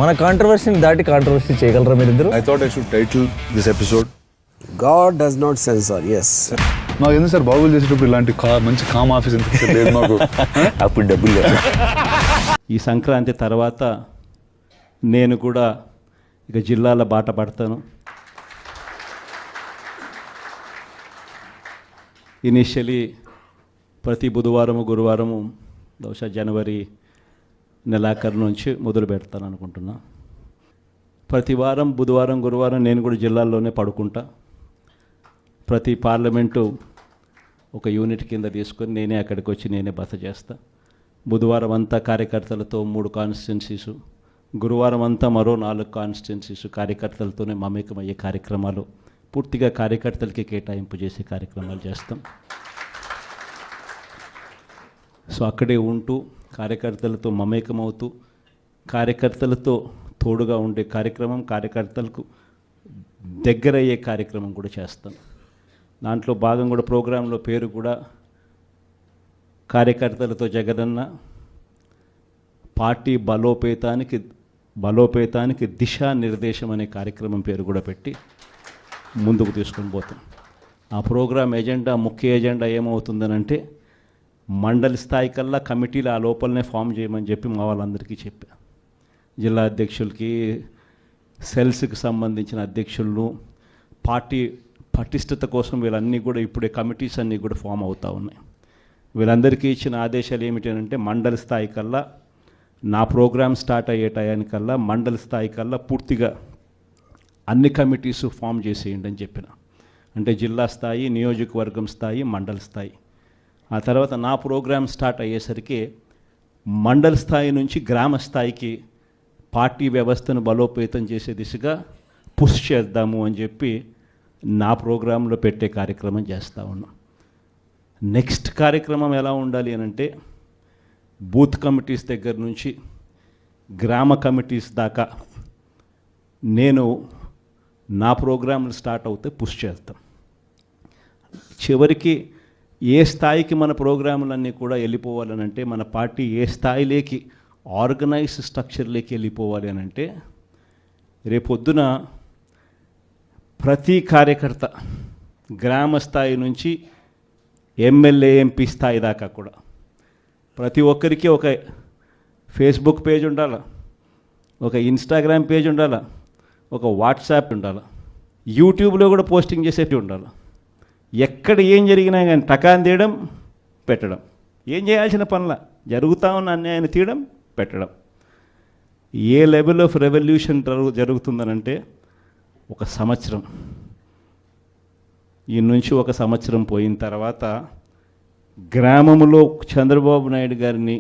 మన కాంట్రవర్సీని దాటి కాంట్రవర్సీ చేయగలరా మీరిద్దరు? I thought I should title this episode God does not censor. Yes. నాకు ఎందుకు సార్ బాబులు చేసేటప్పుడు ఇలాంటి మంచి కామ్ ఆఫీస్ ఎందుకు లేదు మాకు? అప్పుడు డబ్బులు లేదు. ఈ సంక్రాంతి తర్వాత నేను కూడా ఇక జిల్లాల బాట పడతాను. ఇనిషియలీ ప్రతి బుధవారము గురువారము బహుశా జనవరి నెలాఖరు నుంచి మొదలు పెడతాను అనుకుంటున్నా. ప్రతి వారం బుధవారం గురువారం నేను కూడా జిల్లాల్లోనే పడుకుంటా. ప్రతి పార్లమెంటు ఒక యూనిట్ కింద తీసుకొని నేనే అక్కడికి వచ్చి నేనే బస చేస్తా. బుధవారం అంతా కార్యకర్తలతో 3 కాన్స్టిట్యున్సీసు, గురువారం అంతా మరో 4 కాన్స్టిట్యున్సీసు కార్యకర్తలతోనే మమేకమయ్యే కార్యక్రమాలు, పూర్తిగా కార్యకర్తలకి కేటాయింపు చేసే కార్యక్రమాలు చేస్తాం. సో అక్కడే ఉంటూ కార్యకర్తలతో మమేకమవుతూ కార్యకర్తలతో తోడుగా ఉండే కార్యక్రమం, కార్యకర్తలకు దగ్గరయ్యే కార్యక్రమం కూడా చేస్తాం. దాంట్లో భాగం కూడా ప్రోగ్రాంలో పేరు కూడా కార్యకర్తలతో జగనన్న పార్టీ బలోపేతానికి దిశానిర్దేశం అనే కార్యక్రమం పేరు కూడా పెట్టి ముందుకు తీసుకొని పోతాం. ఆ ప్రోగ్రాం ఎజెండా, ముఖ్య ఎజెండా ఏమవుతుందనంటే మండలి స్థాయి కల్లా కమిటీలు ఆ లోపలనే ఫామ్ చేయమని చెప్పి మా వాళ్ళందరికీ చెప్పా. జిల్లా అధ్యక్షులకి, సెల్స్కి సంబంధించిన అధ్యక్షులను, పార్టీ పటిష్టత కోసం వీళ్ళన్నీ కూడా ఇప్పుడే కమిటీస్ అన్నీ కూడా ఫామ్ అవుతూ ఉన్నాయి. వీళ్ళందరికీ ఇచ్చిన ఆదేశాలు ఏమిటంటే మండలి స్థాయి కల్లా నా ప్రోగ్రామ్ స్టార్ట్ అయ్యే టయానికల్లా మండలి స్థాయి కల్లా పూర్తిగా అన్ని కమిటీస్ ఫామ్ చేసేయండి అని చెప్పిన. అంటే జిల్లా స్థాయి, నియోజకవర్గం స్థాయి, మండల స్థాయి. ఆ తర్వాత నా ప్రోగ్రామ్ స్టార్ట్ అయ్యేసరికి మండల స్థాయి నుంచి గ్రామ స్థాయికి పార్టీ వ్యవస్థను బలోపేతం చేసే దిశగా పుష్ చేద్దాము అని చెప్పి నా ప్రోగ్రాంలో పెట్టే కార్యక్రమం చేస్తూ ఉన్నాం. నెక్స్ట్ కార్యక్రమం ఎలా ఉండాలి అని అంటే బూత్ కమిటీస్ దగ్గర నుంచి గ్రామ కమిటీస్ దాకా నేను నా ప్రోగ్రాంలు స్టార్ట్ అవుతే పుష్ చేస్తాం. చివరికి ఏ స్థాయికి మన ప్రోగ్రాములన్నీ కూడా వెళ్ళిపోవాలని అంటే, మన పార్టీ ఏ స్థాయిలోకి ఆర్గనైజ్ స్ట్రక్చర్లోకి వెళ్ళిపోవాలి అని అంటే, రేపొద్దున ప్రతి కార్యకర్త గ్రామ స్థాయి నుంచి ఎమ్మెల్యే, ఎంపీ స్థాయి దాకా కూడా ప్రతి ఒక్కరికి ఒక ఫేస్బుక్ పేజ్ ఉండాలి, ఒక ఇన్స్టాగ్రామ్ పేజ్ ఉండాలి, ఒక వాట్సాప్ ఉండాలి, యూట్యూబ్లో కూడా పోస్టింగ్ చేసేవి ఉండాలి. ఎక్కడ ఏం జరిగినా కానీ టకాన్ తీయడం, పెట్టడం, ఏం చేయాల్సిన పనుల జరుగుతూ ఉన్న అన్యాయాన్ని తీయడం, పెట్టడం. ఏ లెవెల్ ఆఫ్ రెవల్యూషన్ జరుగుతుందనంటే ఒక సంవత్సరం, ఈ నుంచి ఒక సంవత్సరం పోయిన తర్వాత గ్రామంలో చంద్రబాబు నాయుడు గారిని,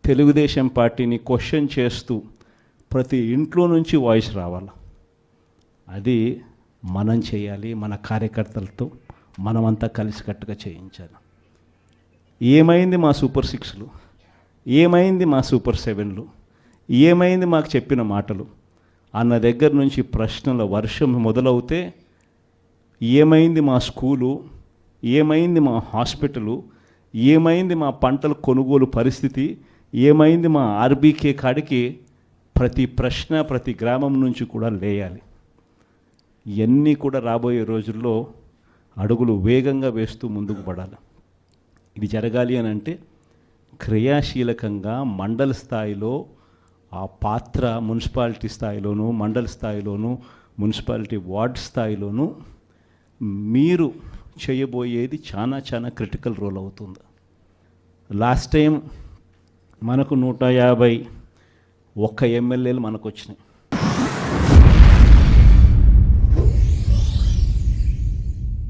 తెలుగుదేశం పార్టీని క్వశ్చన్ చేస్తూ ప్రతి ఇంట్లో నుంచి వాయిస్ రావాలి. అది మనం చేయాలి. మన కార్యకర్తలతో మనమంతా కలిసికట్టుగా చేయించాలి. ఏమైంది మా సూపర్ 6లు, ఏమైంది మా సూపర్ 7లు, ఏమైంది మాకు చెప్పిన మాటలు అన్న దగ్గర నుంచి ప్రశ్నల వర్షం మొదలవుతే, ఏమైంది మా స్కూలు, ఏమైంది మా హాస్పిటలు, ఏమైంది మా పంటల కొనుగోలు పరిస్థితి, ఏమైంది మా ఆర్బీకే కాడికి ప్రతి ప్రశ్న ప్రతి గ్రామం నుంచి కూడా లేయాలి. ఇవన్నీ కూడా రాబోయే రోజుల్లో అడుగులు వేగంగా వేస్తూ ముందుకు పడాలి. ఇది జరగాలి అని అంటే క్రియాశీలకంగా మండల స్థాయిలో ఆ పాత్ర, మున్సిపాలిటీ స్థాయిలోనూ, మండల స్థాయిలోనూ, మున్సిపాలిటీ వార్డ్ స్థాయిలోనూ మీరు చేయబోయేది చాలా చాలా క్రిటికల్ రోల్ అవుతుంది. లాస్ట్ టైం మనకు 151 ఎమ్మెల్యేలు మనకు వచ్చినాయి.